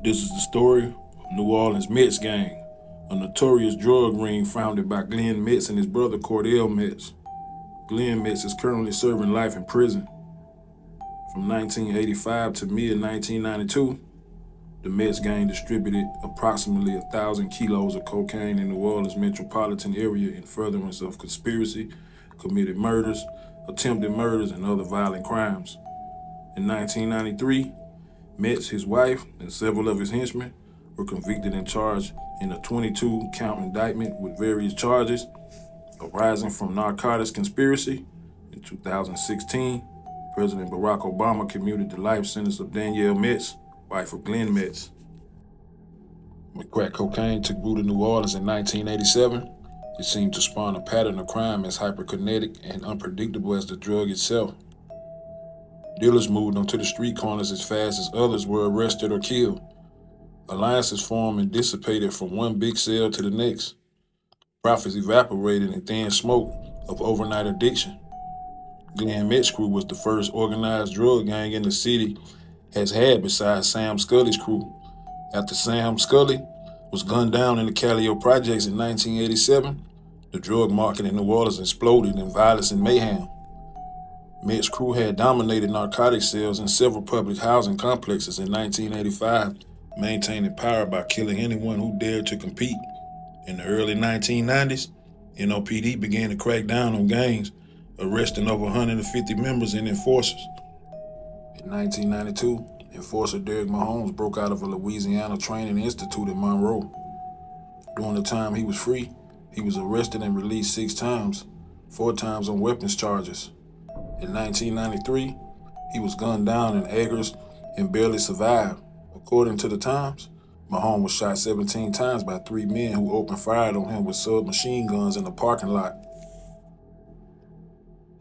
This is the story of New Orleans Metz gang, a notorious drug ring founded by Glenn Metz and his brother Cordell Metz. Glenn Metz is currently serving life in prison. From 1985 to mid-1992, the Metz gang distributed approximately 1,000 kilos of cocaine in New Orleans metropolitan area in furtherance of conspiracy, committed murders, attempted murders, and other violent crimes. In 1993, Metz, his wife, and several of his henchmen were convicted and charged in a 22-count indictment with various charges arising from narcotics conspiracy. In 2016, President Barack Obama commuted the life sentence of Danielle Metz, wife of Glenn Metz. When crack cocaine took root in New Orleans in 1987, it seemed to spawn a pattern of crime as hyperkinetic and unpredictable as the drug itself. Dealers moved onto the street corners as fast as others were arrested or killed. Alliances formed and dissipated from one big sale to the next. Profits evaporated in thin smoke of overnight addiction. Glenn Metz crew was the first organized drug gang in the city has had besides Sam Scully's crew. After Sam Scully was gunned down in the Callio projects in 1987, the drug market in New Orleans exploded in violence and mayhem. Metz crew had dominated narcotic sales in several public housing complexes in 1985, maintaining power by killing anyone who dared to compete. In the early 1990s, NOPD began to crack down on gangs, arresting over 150 members and enforcers. In 1992, enforcer Derek Mahomes broke out of a Louisiana training institute in Monroe. During the time he was free, he was arrested and released 6 times, 4 times on weapons charges. In 1993, he was gunned down in Agers and barely survived. According to the Times, Mahomes was shot 17 times by 3 men who opened fire on him with submachine guns in the parking lot.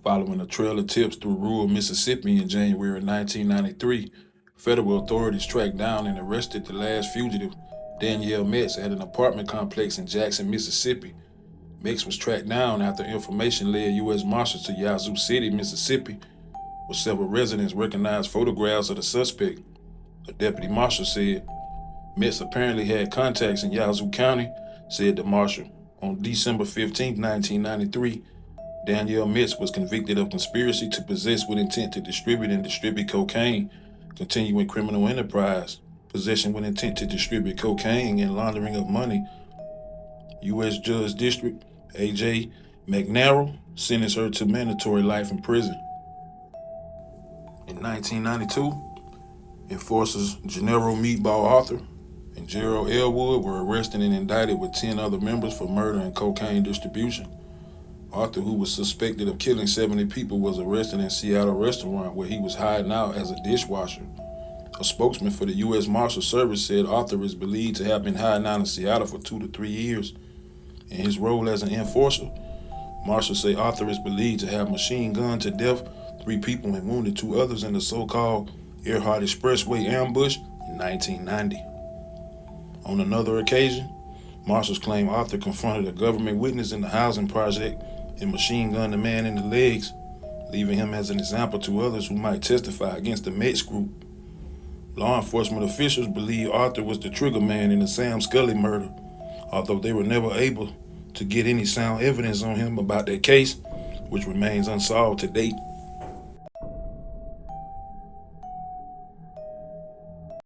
Following a trail of tips through rural Mississippi in January 1993, federal authorities tracked down and arrested the last fugitive, Danielle Metz, at an apartment complex in Jackson, Mississippi. Metz was tracked down after information led U.S. Marshals to Yazoo City, Mississippi, where several residents recognized photographs of the suspect. A deputy marshal said Metz apparently had contacts in Yazoo County, said the marshal. On December 15, 1993, Danielle Metz was convicted of conspiracy to possess with intent to distribute and distribute cocaine, continuing criminal enterprise, possession with intent to distribute cocaine, and laundering of money. U.S. Judge District A.J. McNarrow sentenced her to mandatory life in prison. In 1992, enforcers Gennaro Meatball Arthur and Gerald Elwood were arrested and indicted with 10 other members for murder and cocaine distribution. Arthur, who was suspected of killing 70 people, was arrested in Seattle restaurant where he was hiding out as a dishwasher. A spokesman for the U.S. Marshal Service said Arthur is believed to have been hiding out in Seattle for 2 to 3 years. In his role as an enforcer, marshals say Arthur is believed to have machine gunned to death 3 people and wounded 2 others in the so-called Earhart Expressway ambush in 1990. On another occasion, marshals claim Arthur confronted a government witness in the housing project and machine gunned the man in the legs, leaving him as an example to others who might testify against the Metz group. Law enforcement officials believe Arthur was the trigger man in the Sam Scully murder, although they were never able to get any sound evidence on him about that case, which remains unsolved to date.